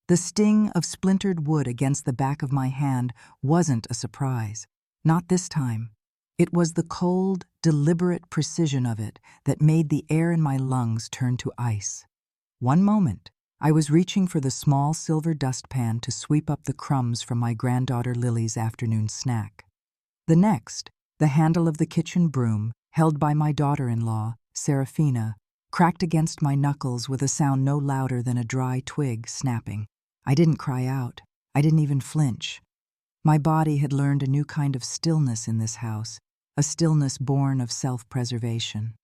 The sting of splintered wood against the back of my hand wasn't a surprise. Not this time. It was the cold, deliberate precision of it that made the air in my lungs turn to ice. One moment, I was reaching for the small silver dustpan to sweep up the crumbs from my granddaughter Lily's afternoon snack. The next, the handle of the kitchen broom, held by my daughter-in-law, Serafina, cracked against my knuckles with a sound no louder than a dry twig snapping. I didn't cry out. I didn't even flinch. My body had learned a new kind of stillness in this house, a stillness born of self-preservation.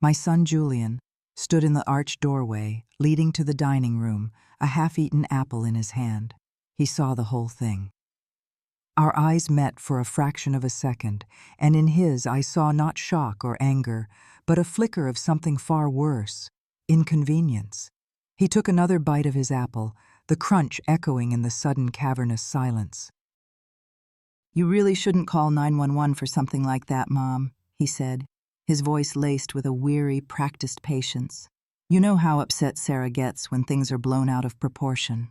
My son Julian stood in the arched doorway, leading to the dining room, a half-eaten apple in his hand. He saw the whole thing. Our eyes met for a fraction of a second, and in his I saw not shock or anger, but a flicker of something far worse, inconvenience. He took another bite of his apple, the crunch echoing in the sudden cavernous silence. "You really shouldn't call 911 for something like that, Mom," he said, his voice laced with a weary, practiced patience. "You know how upset Sarah gets when things are blown out of proportion."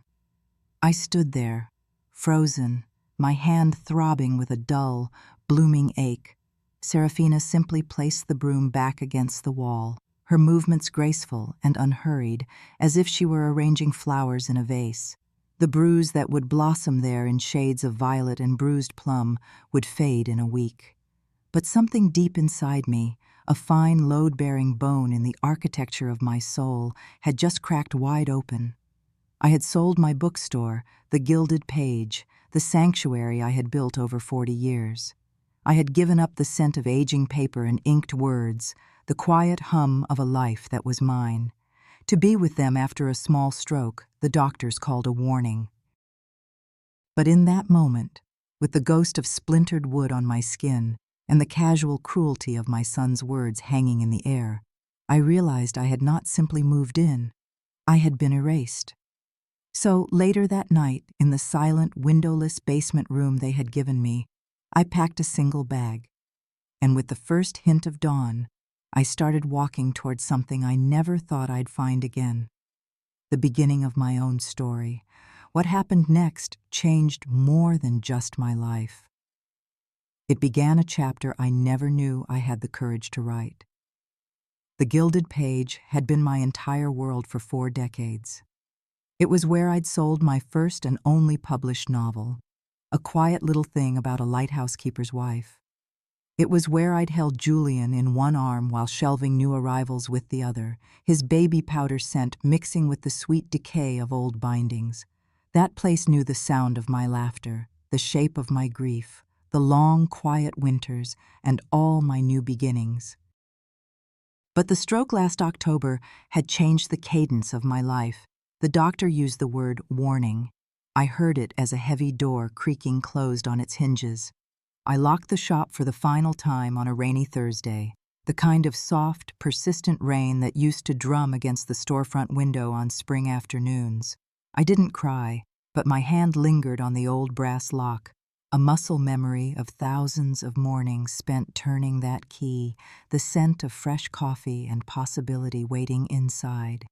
I stood there, frozen, my hand throbbing with a dull, blooming ache. Serafina simply placed the broom back against the wall, her movements graceful and unhurried, as if she were arranging flowers in a vase. The bruise that would blossom there in shades of violet and bruised plum would fade in a week. But something deep inside me, a fine load-bearing bone in the architecture of my soul, had just cracked wide open. I had sold my bookstore, the Gilded Page, the sanctuary I had built over 40 years. I had given up the scent of aging paper and inked words, the quiet hum of a life that was mine. To be with them after a small stroke, the doctors called a warning. But in that moment, with the ghost of splintered wood on my skin and the casual cruelty of my son's words hanging in the air, I realized I had not simply moved in, I had been erased. So later that night, in the silent, windowless basement room they had given me, I packed a single bag. And with the first hint of dawn, I started walking towards something I never thought I'd find again. The beginning of my own story. What happened next changed more than just my life. It began a chapter I never knew I had the courage to write. The Gilded Page had been my entire world for 4 decades. It was where I'd sold my first and only published novel, a quiet little thing about a lighthouse keeper's wife. It was where I'd held Julian in one arm while shelving new arrivals with the other, his baby powder scent mixing with the sweet decay of old bindings. That place knew the sound of my laughter, the shape of my grief, the long, quiet winters, and all my new beginnings. But the stroke last October had changed the cadence of my life. The doctor used the word warning. I heard it as a heavy door creaking closed on its hinges. I locked the shop for the final time on a rainy Thursday, the kind of soft, persistent rain that used to drum against the storefront window on spring afternoons. I didn't cry, but my hand lingered on the old brass lock, a muscle memory of thousands of mornings spent turning that key, the scent of fresh coffee and possibility waiting inside.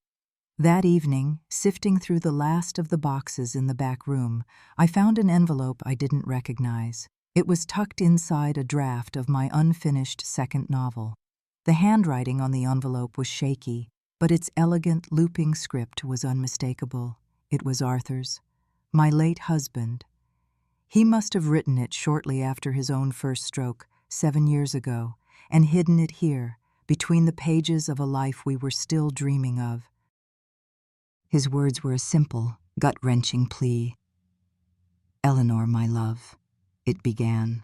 That evening, sifting through the last of the boxes in the back room, I found an envelope I didn't recognize. It was tucked inside a draft of my unfinished second novel. The handwriting on the envelope was shaky, but its elegant, looping script was unmistakable. It was Arthur's, my late husband. He must have written it shortly after his own first stroke, 7 years ago, and hidden it here, between the pages of a life we were still dreaming of. His words were a simple, gut-wrenching plea. "Eleanor, my love," it began,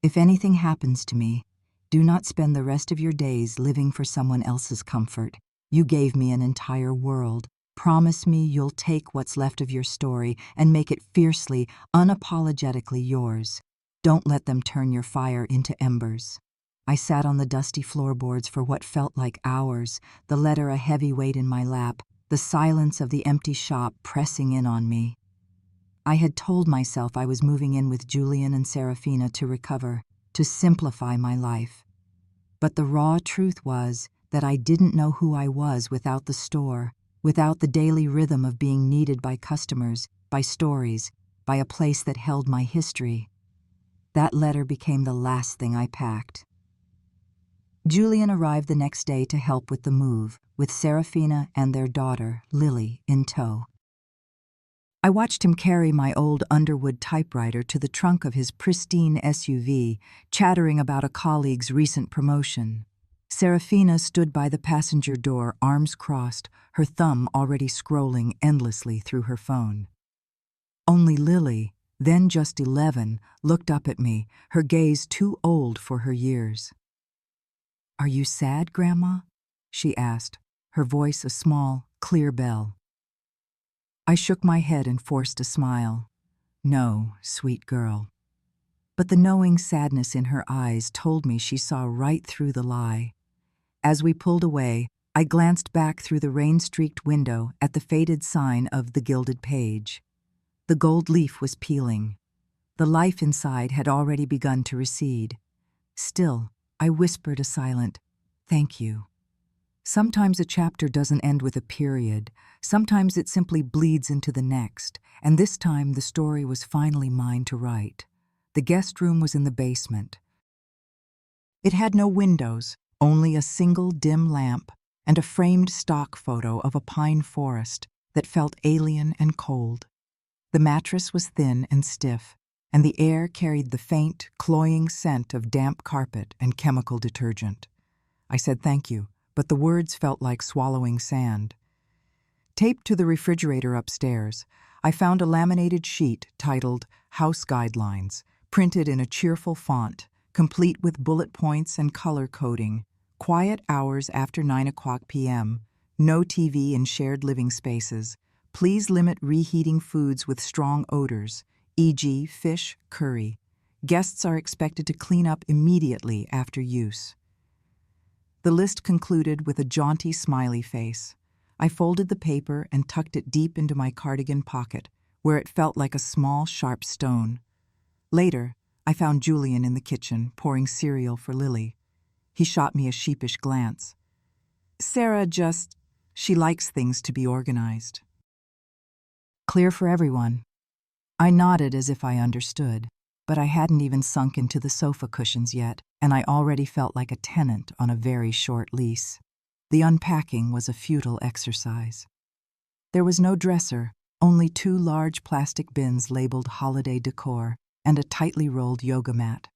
"if anything happens to me, do not spend the rest of your days living for someone else's comfort. You gave me an entire world. Promise me you'll take what's left of your story and make it fiercely, unapologetically yours. Don't let them turn your fire into embers." I sat on the dusty floorboards for what felt like hours, the letter a heavy weight in my lap, the silence of the empty shop pressing in on me. I had told myself I was moving in with Julian and Serafina to recover, to simplify my life. But the raw truth was that I didn't know who I was without the store, without the daily rhythm of being needed by customers, by stories, by a place that held my history. That letter became the last thing I packed. Julian arrived the next day to help with the move, with Serafina and their daughter, Lily, in tow. I watched him carry my old Underwood typewriter to the trunk of his pristine SUV, chattering about a colleague's recent promotion. Serafina stood by the passenger door, arms crossed, her thumb already scrolling endlessly through her phone. Only Lily, then just 11, looked up at me, her gaze too old for her years. "Are you sad, Grandma?" she asked, her voice a small, clear bell. I shook my head and forced a smile. "No, sweet girl." But the knowing sadness in her eyes told me she saw right through the lie. As we pulled away, I glanced back through the rain-streaked window at the faded sign of The Gilded Page. The gold leaf was peeling. The life inside had already begun to recede. Still, I whispered a silent, "Thank you." Sometimes a chapter doesn't end with a period. Sometimes it simply bleeds into the next, and this time the story was finally mine to write. The guest room was in the basement. It had no windows, only a single dim lamp and a framed stock photo of a pine forest that felt alien and cold. The mattress was thin and stiff, and the air carried the faint, cloying scent of damp carpet and chemical detergent. I said thank you, but the words felt like swallowing sand. Taped to the refrigerator upstairs, I found a laminated sheet titled House Guidelines, printed in a cheerful font, complete with bullet points and color coding. Quiet hours after 9 p.m., no TV in shared living spaces. Please limit reheating foods with strong odors, e.g. fish, curry. Guests are expected to clean up immediately after use. The list concluded with a jaunty smiley face. I folded the paper and tucked it deep into my cardigan pocket, where it felt like a small, sharp stone. Later, I found Julian in the kitchen, pouring cereal for Lily. He shot me a sheepish glance. She likes things to be organized." "Clear for everyone." I nodded as if I understood, but I hadn't even sunk into the sofa cushions yet, and I already felt like a tenant on a very short lease. The unpacking was a futile exercise. There was no dresser, only 2 large plastic bins labeled holiday decor and a tightly rolled yoga mat.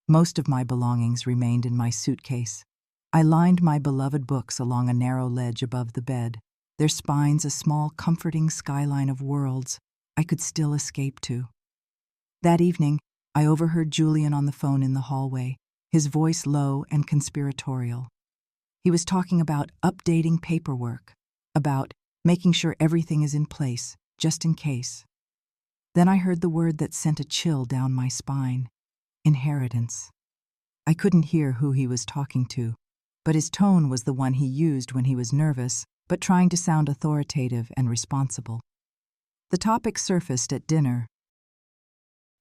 Most of my belongings remained in my suitcase. I lined my beloved books along a narrow ledge above the bed, their spines a small, comforting skyline of worlds I could still escape to. That evening, I overheard Julian on the phone in the hallway, his voice low and conspiratorial. He was talking about updating paperwork, about making sure everything is in place, just in case. Then I heard the word that sent a chill down my spine: inheritance. I couldn't hear who he was talking to, but his tone was the one he used when he was nervous, but trying to sound authoritative and responsible. The topic surfaced at dinner.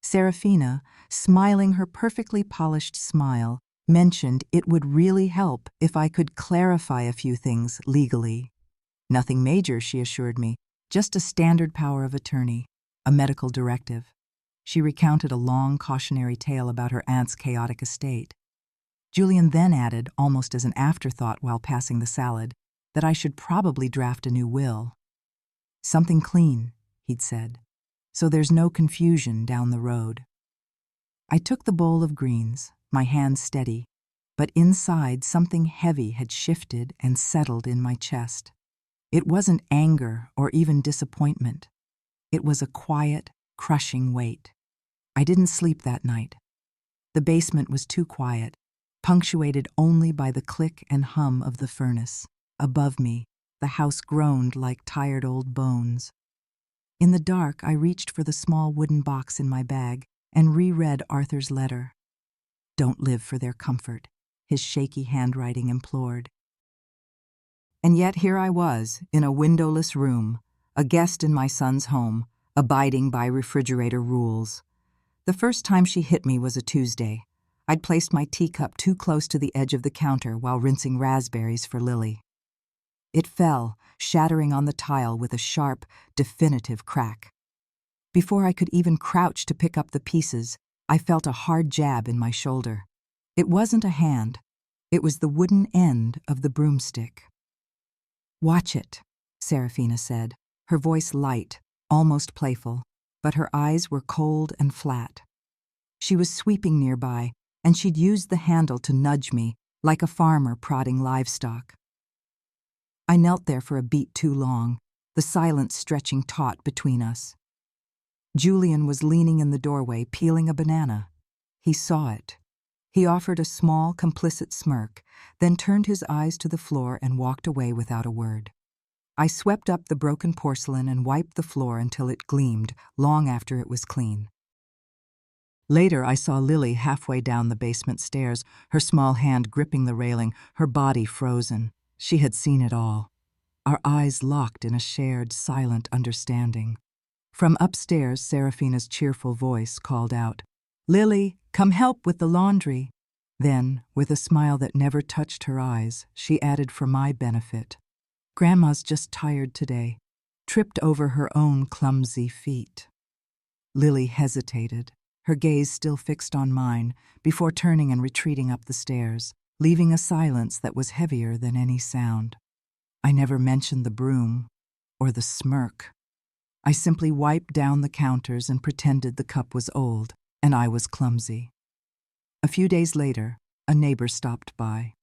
Serafina, smiling her perfectly polished smile, mentioned it would really help if I could clarify a few things legally. Nothing major, she assured me, just a standard power of attorney, a medical directive. She recounted a long cautionary tale about her aunt's chaotic estate. Julian then added, almost as an afterthought while passing the salad, that I should probably draft a new will. "Something clean," he'd said, "so there's no confusion down the road." I took the bowl of greens, my hand steady, but inside something heavy had shifted and settled in my chest. It wasn't anger or even disappointment. It was a quiet, crushing weight. I didn't sleep that night. The basement was too quiet, punctuated only by the click and hum of the furnace. Above me, the house groaned like tired old bones. In the dark, I reached for the small wooden box in my bag and reread Arthur's letter. "Don't live for their comfort," his shaky handwriting implored. And yet here I was, in a windowless room, a guest in my son's home, abiding by refrigerator rules. The first time she hit me was a Tuesday. I'd placed my teacup too close to the edge of the counter while rinsing raspberries for Lily. It fell, shattering on the tile with a sharp, definitive crack. Before I could even crouch to pick up the pieces, I felt a hard jab in my shoulder. It wasn't a hand. It was the wooden end of the broomstick. "Watch it," Serafina said, her voice light, almost playful, but her eyes were cold and flat. She was sweeping nearby, and she'd used the handle to nudge me, like a farmer prodding livestock. I knelt there for a beat too long, the silence stretching taut between us. Julian was leaning in the doorway, peeling a banana. He saw it. He offered a small, complicit smirk, then turned his eyes to the floor and walked away without a word. I swept up the broken porcelain and wiped the floor until it gleamed, long after it was clean. Later, I saw Lily halfway down the basement stairs, her small hand gripping the railing, her body frozen. She had seen it all. Our eyes locked in a shared, silent understanding. From upstairs, Serafina's cheerful voice called out, "Lily, come help with the laundry." Then, with a smile that never touched her eyes, she added for my benefit, "Grandma's just tired today, tripped over her own clumsy feet." Lily hesitated, her gaze still fixed on mine, before turning and retreating up the stairs, leaving a silence that was heavier than any sound. I never mentioned the broom or the smirk. I simply wiped down the counters and pretended the cup was old and I was clumsy. A few days later, a neighbor stopped by.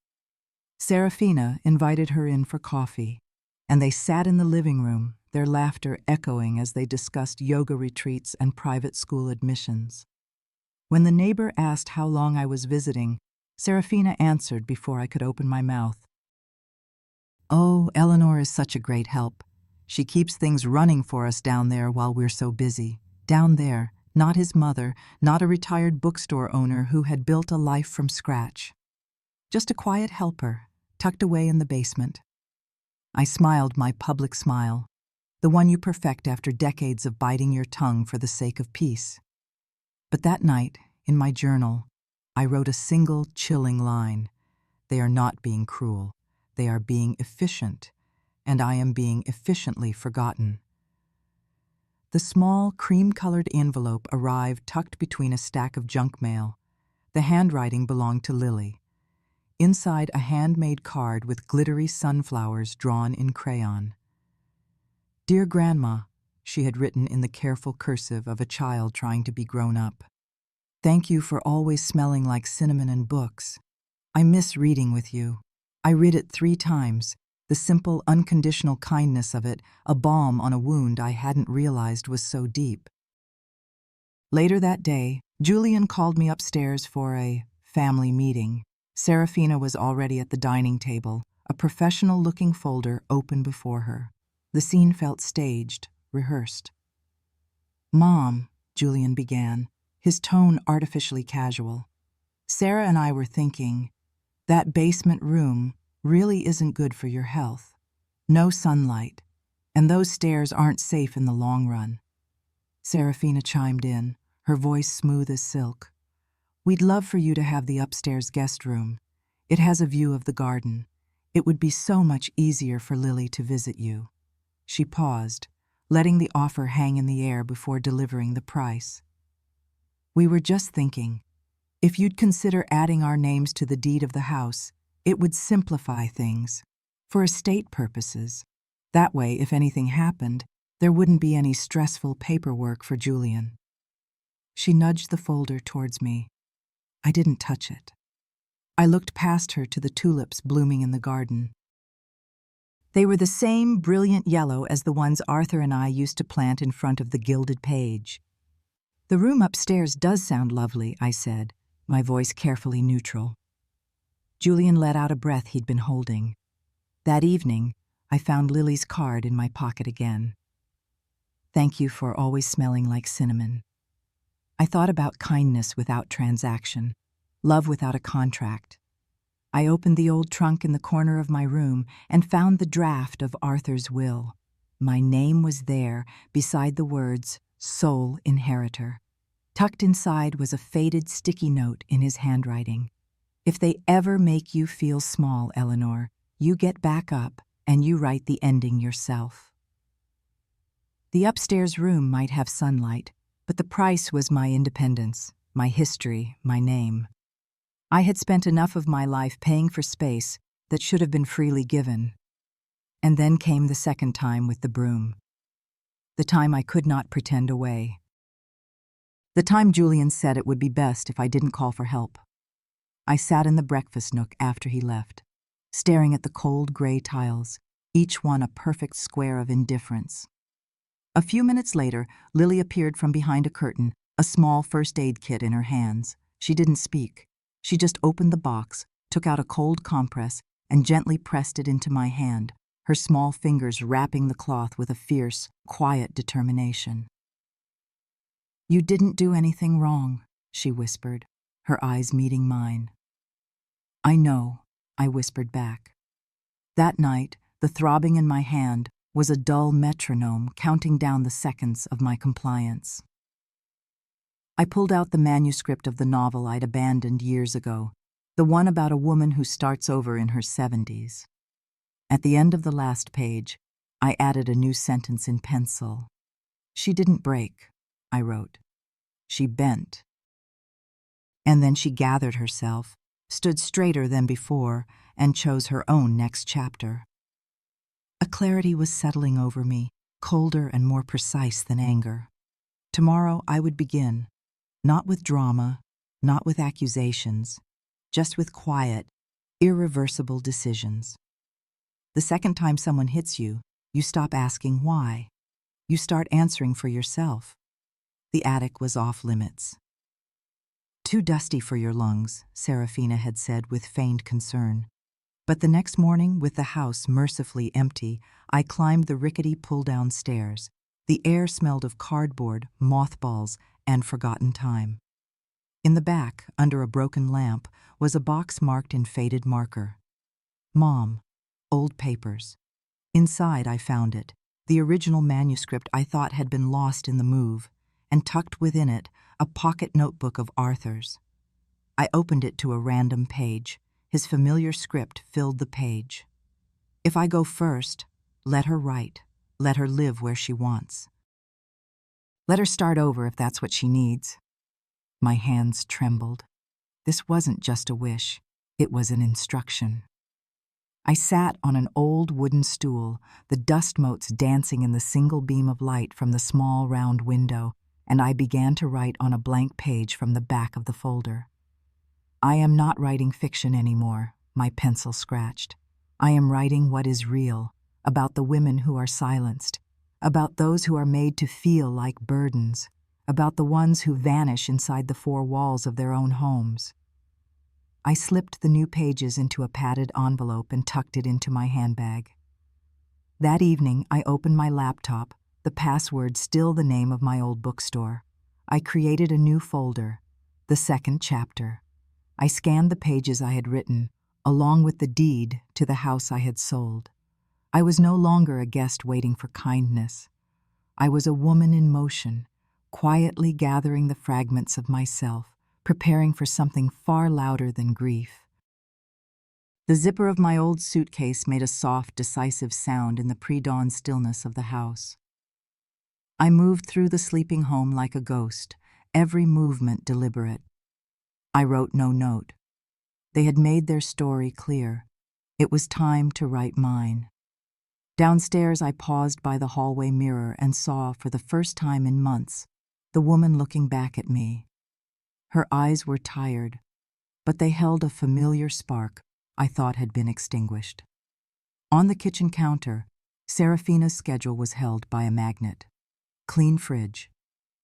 Serafina invited her in for coffee, and they sat in the living room, their laughter echoing as they discussed yoga retreats and private school admissions. When the neighbor asked how long I was visiting, Serafina answered before I could open my mouth. "Oh, Eleanor is such a great help. She keeps things running for us down there while we're so busy. Down there, not his mother, not a retired bookstore owner who had built a life from scratch. Just a quiet helper, tucked away in the basement." I smiled my public smile, the one you perfect after decades of biting your tongue for the sake of peace. But that night, in my journal, I wrote a single chilling line. They are not being cruel. They are being efficient, and I am being efficiently forgotten. The small, cream-colored envelope arrived tucked between a stack of junk mail. The handwriting belonged to Lily. Inside, a handmade card with glittery sunflowers drawn in crayon. "Dear Grandma," she had written in the careful cursive of a child trying to be grown up. "Thank you for always smelling like cinnamon and books. I miss reading with you. I read it 3 times. The simple, unconditional kindness of it, a balm on a wound I hadn't realized was so deep." Later that day, Julian called me upstairs for a family meeting. Serafina was already at the dining table, a professional-looking folder open before her. The scene felt staged, rehearsed. "Mom," Julian began, his tone artificially casual. "Sarah and I were thinking, that basement room really isn't good for your health. No sunlight, and those stairs aren't safe in the long run." Serafina chimed in, her voice smooth as silk. "We'd love for you to have the upstairs guest room. It has a view of the garden. It would be so much easier for Lily to visit you." She paused, letting the offer hang in the air before delivering the price. "We were just thinking, if you'd consider adding our names to the deed of the house, it would simplify things, for estate purposes. That way, if anything happened, there wouldn't be any stressful paperwork for Julian." She nudged the folder towards me. I didn't touch it. I looked past her to the tulips blooming in the garden. They were the same brilliant yellow as the ones Arthur and I used to plant in front of the gilded page. "The room upstairs does sound lovely," I said, my voice carefully neutral. Julian let out a breath he'd been holding. That evening, I found Lily's card in my pocket again. "Thank you for always smelling like cinnamon." I thought about kindness without transaction, love without a contract. I opened the old trunk in the corner of my room and found the draft of Arthur's will. My name was there, beside the words, "Sole Inheritor." Tucked inside was a faded sticky note in his handwriting. "If they ever make you feel small, Eleanor, you get back up and you write the ending yourself. The upstairs room might have sunlight, but the price was my independence, my history, my name. I had spent enough of my life paying for space that should have been freely given. And then came the second time with the broom. The time I could not pretend away. The time Julian said it would be best if I didn't call for help. I sat in the breakfast nook after he left, staring at the cold gray tiles, each one a perfect square of indifference. A few minutes later, Lily appeared from behind a curtain, a small first aid kit in her hands. She didn't speak. She just opened the box, took out a cold compress, and gently pressed it into my hand, her small fingers wrapping the cloth with a fierce, quiet determination. "You didn't do anything wrong," she whispered, her eyes meeting mine. "I know," I whispered back. That night, the throbbing in my hand was a dull metronome counting down the seconds of my compliance. I pulled out the manuscript of the novel I'd abandoned years ago, the one about a woman who starts over in her 70s. At the end of the last page, I added a new sentence in pencil. "She didn't break," I wrote. "She bent." And then she gathered herself, stood straighter than before, and chose her own next chapter. A clarity was settling over me, colder and more precise than anger. Tomorrow I would begin, not with drama, not with accusations, just with quiet, irreversible decisions. The second time someone hits you, you stop asking why. You start answering for yourself. The attic was off limits. "Too dusty for your lungs," Serafina had said with feigned concern. But the next morning, with the house mercifully empty, I climbed the rickety pull-down stairs. The air smelled of cardboard, mothballs, and forgotten time. In the back, under a broken lamp, was a box marked in faded marker. "Mom, old papers." Inside I found it, the original manuscript I thought had been lost in the move, and tucked within it, a pocket notebook of Arthur's. I opened it to a random page. His familiar script filled the page. "If I go first, let her write. Let her live where she wants. Let her start over if that's what she needs." My hands trembled. This wasn't just a wish. It was an instruction. I sat on an old wooden stool, the dust motes dancing in the single beam of light from the small round window, and I began to write on a blank page from the back of the folder. "I am not writing fiction anymore," my pencil scratched. "I am writing what is real, about the women who are silenced, about those who are made to feel like burdens, about the ones who vanish inside the four walls of their own homes." I slipped the new pages into a padded envelope and tucked it into my handbag. That evening, I opened my laptop, the password still the name of my old bookstore. I created a new folder, the second chapter. I scanned the pages I had written, along with the deed to the house I had sold. I was no longer a guest waiting for kindness. I was a woman in motion, quietly gathering the fragments of myself, preparing for something far louder than grief. The zipper of my old suitcase made a soft, decisive sound in the pre-dawn stillness of the house. I moved through the sleeping home like a ghost, every movement deliberate. I wrote no note. They had made their story clear. It was time to write mine. Downstairs, I paused by the hallway mirror and saw, for the first time in months, the woman looking back at me. Her eyes were tired, but they held a familiar spark I thought had been extinguished. On the kitchen counter, Serafina's schedule was held by a magnet. Clean fridge,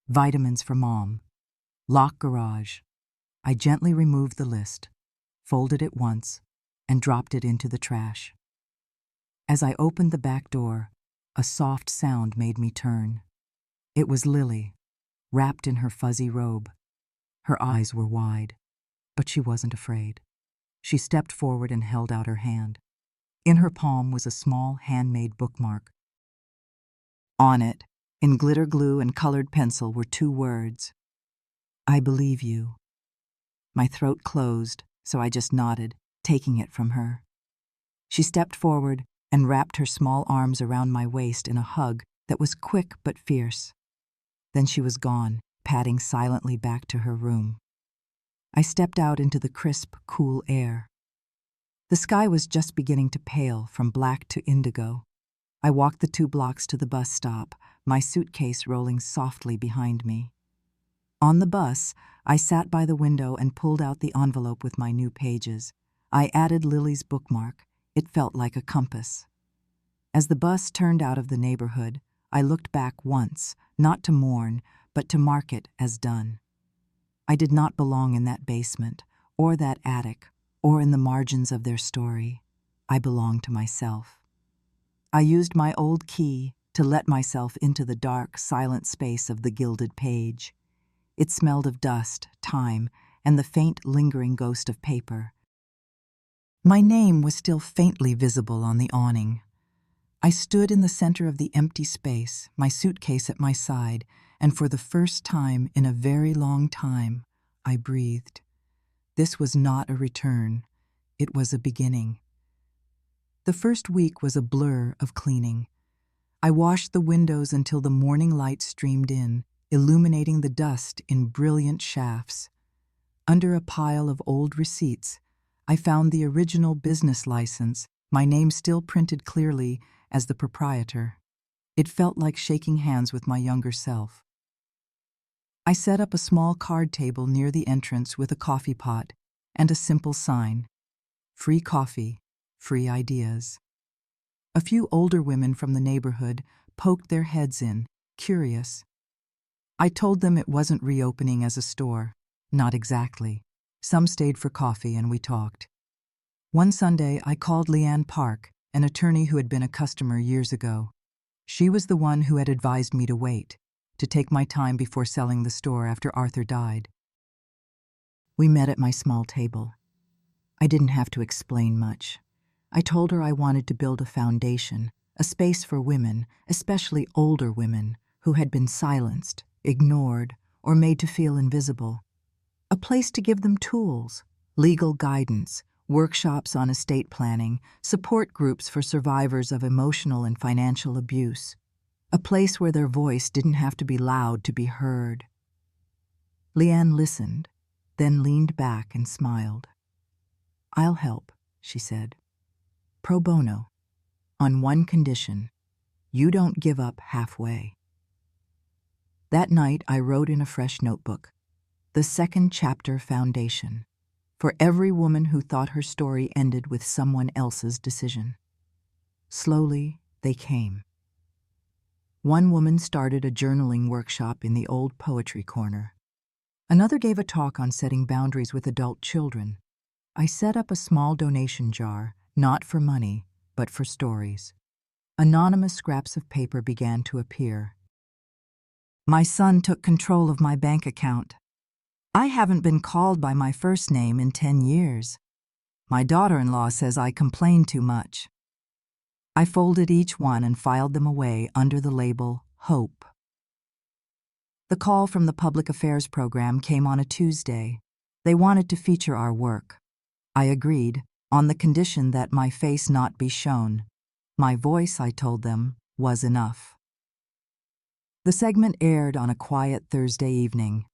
vitamins for mom, locked garage. I gently removed the list, folded it once, and dropped it into the trash. As I opened the back door, a soft sound made me turn. It was Lily, wrapped in her fuzzy robe. Her eyes were wide, but she wasn't afraid. She stepped forward and held out her hand. In her palm was a small handmade bookmark. On it, in glitter glue and colored pencil, were 2 words: "I believe you." My throat closed, so I just nodded, taking it from her. She stepped forward, and wrapped her small arms around my waist in a hug that was quick but fierce. Then she was gone, padding silently back to her room. I stepped out into the crisp, cool air. The sky was just beginning to pale from black to indigo. I walked the 2 blocks to the bus stop, my suitcase rolling softly behind me. On the bus, I sat by the window and pulled out the envelope with my new pages. I added Lily's bookmark. It felt like a compass. As the bus turned out of the neighborhood, I looked back once, not to mourn, but to mark it as done. I did not belong in that basement, or that attic, or in the margins of their story. I belonged to myself. I used my old key to let myself into the dark, silent space of the gilded page. It smelled of dust, time, and the faint, lingering ghost of paper. My name was still faintly visible on the awning. I stood in the center of the empty space, my suitcase at my side, and for the first time in a very long time, I breathed. This was not a return. It was a beginning. The first week was a blur of cleaning. I washed the windows until the morning light streamed in, illuminating the dust in brilliant shafts. Under a pile of old receipts, I found the original business license, my name still printed clearly as the proprietor. It felt like shaking hands with my younger self. I set up a small card table near the entrance with a coffee pot and a simple sign: free coffee, free ideas. A few older women from the neighborhood poked their heads in, curious. I told them it wasn't reopening as a store. Not exactly. Some stayed for coffee and we talked. One Sunday, I called Leanne Park, an attorney who had been a customer years ago. She was the one who had advised me to wait, to take my time before selling the store after Arthur died. We met at my small table. I didn't have to explain much. I told her I wanted to build a foundation, a space for women, especially older women, who had been silenced, ignored, or made to feel invisible. A place to give them tools, legal guidance, workshops on estate planning, support groups for survivors of emotional and financial abuse. A place where their voice didn't have to be loud to be heard. Leanne listened, then leaned back and smiled. "I'll help," she said. "Pro bono. On one condition. You don't give up halfway." That night, I wrote in a fresh notebook, "The second chapter foundation," for every woman who thought her story ended with someone else's decision. Slowly, they came. One woman started a journaling workshop in the old poetry corner. Another gave a talk on setting boundaries with adult children. I set up a small donation jar, not for money, but for stories. Anonymous scraps of paper began to appear. "My son took control of my bank account. I haven't been called by my first name in 10 years. My daughter-in-law says I complain too much." I folded each one and filed them away under the label Hope. The call from the Public Affairs program came on a Tuesday. They wanted to feature our work. I agreed, on the condition that my face not be shown. My voice, I told them, was enough. The segment aired on a quiet Thursday evening.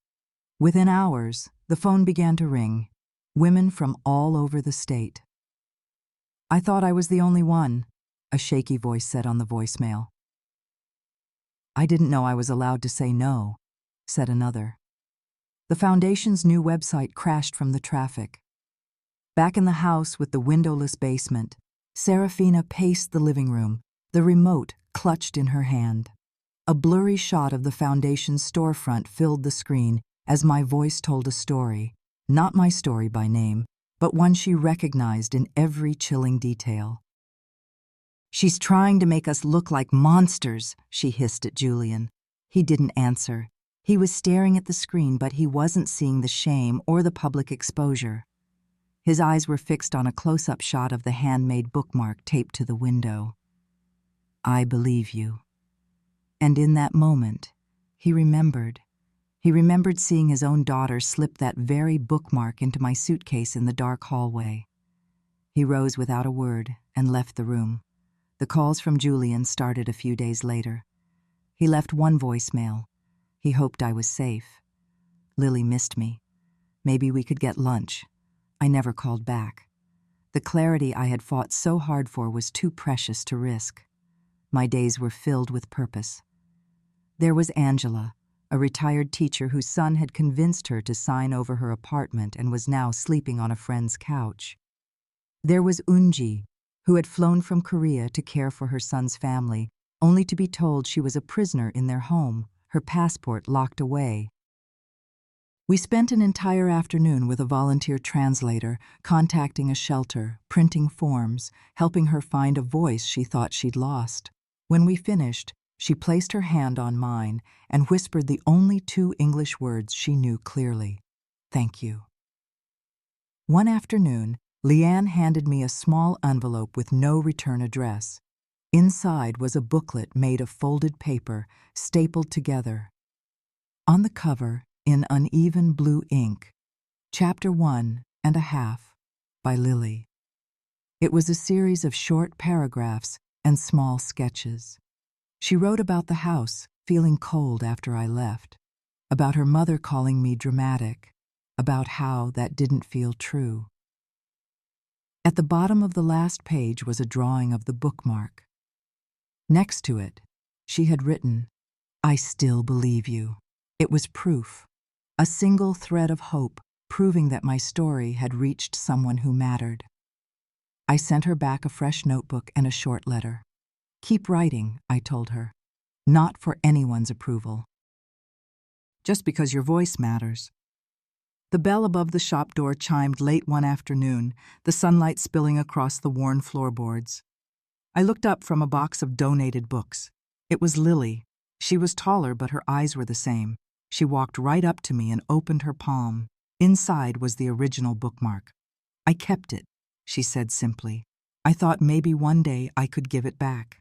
Within hours, the phone began to ring. Women from all over the state. "I thought I was the only one," a shaky voice said on the voicemail. "I didn't know I was allowed to say no," said another. The foundation's new website crashed from the traffic. Back in the house with the windowless basement, Serafina paced the living room, the remote clutched in her hand. A blurry shot of the foundation's storefront filled the screen as my voice told a story, not my story by name, but one she recognized in every chilling detail. "She's trying to make us look like monsters," she hissed at Julian. He didn't answer. He was staring at the screen, but he wasn't seeing the shame or the public exposure. His eyes were fixed on a close-up shot of the handmade bookmark taped to the window. "I believe you." And in that moment, he remembered. He remembered seeing his own daughter slip that very bookmark into my suitcase in the dark hallway. He rose without a word and left the room. The calls from Julian started a few days later. He left one voicemail. He hoped I was safe. Lily missed me. Maybe we could get lunch. I never called back. The clarity I had fought so hard for was too precious to risk. My days were filled with purpose. There was Angela, a retired teacher whose son had convinced her to sign over her apartment and was now sleeping on a friend's couch. There was Unji, who had flown from Korea to care for her son's family, only to be told she was a prisoner in their home, her passport locked away. We spent an entire afternoon with a volunteer translator, contacting a shelter, printing forms, helping her find a voice she thought she'd lost. When we finished, she placed her hand on mine and whispered the only 2 English words she knew clearly: "Thank you." One afternoon, Leanne handed me a small envelope with no return address. Inside was a booklet made of folded paper, stapled together. On the cover, in uneven blue ink, Chapter 1.5 by Lily. It was a series of short paragraphs and small sketches. She wrote about the house, feeling cold after I left, about her mother calling me dramatic, about how that didn't feel true. At the bottom of the last page was a drawing of the bookmark. Next to it, she had written, "I still believe you." It was proof, a single thread of hope, proving that my story had reached someone who mattered. I sent her back a fresh notebook and a short letter. "Keep writing," I told her. "Not for anyone's approval. Just because your voice matters." The bell above the shop door chimed late one afternoon, the sunlight spilling across the worn floorboards. I looked up from a box of donated books. It was Lily. She was taller, but her eyes were the same. She walked right up to me and opened her palm. Inside was the original bookmark. "I kept it," she said simply. "I thought maybe one day I could give it back."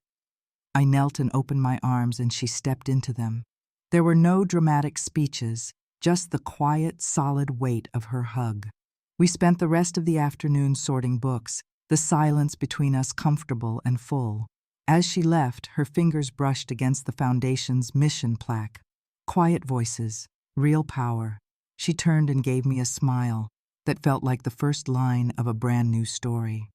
I knelt and opened my arms, and she stepped into them. There were no dramatic speeches, just the quiet, solid weight of her hug. We spent the rest of the afternoon sorting books, the silence between us comfortable and full. As she left, her fingers brushed against the Foundation's mission plaque. Quiet voices, real power. She turned and gave me a smile that felt like the first line of a brand new story.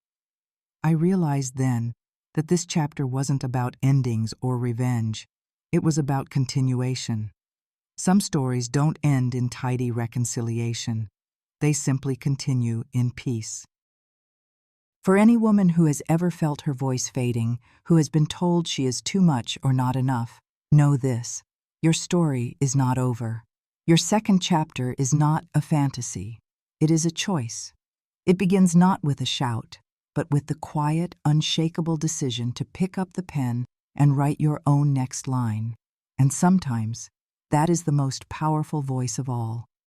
I realized then that this chapter wasn't about endings or revenge. It was about continuation. Some stories don't end in tidy reconciliation. They simply continue in peace. For any woman who has ever felt her voice fading, who has been told she is too much or not enough, know this: your story is not over. Your second chapter is not a fantasy. It is a choice. It begins not with a shout, but with the quiet, unshakable decision to pick up the pen and write your own next line. And sometimes, that is the most powerful voice of all.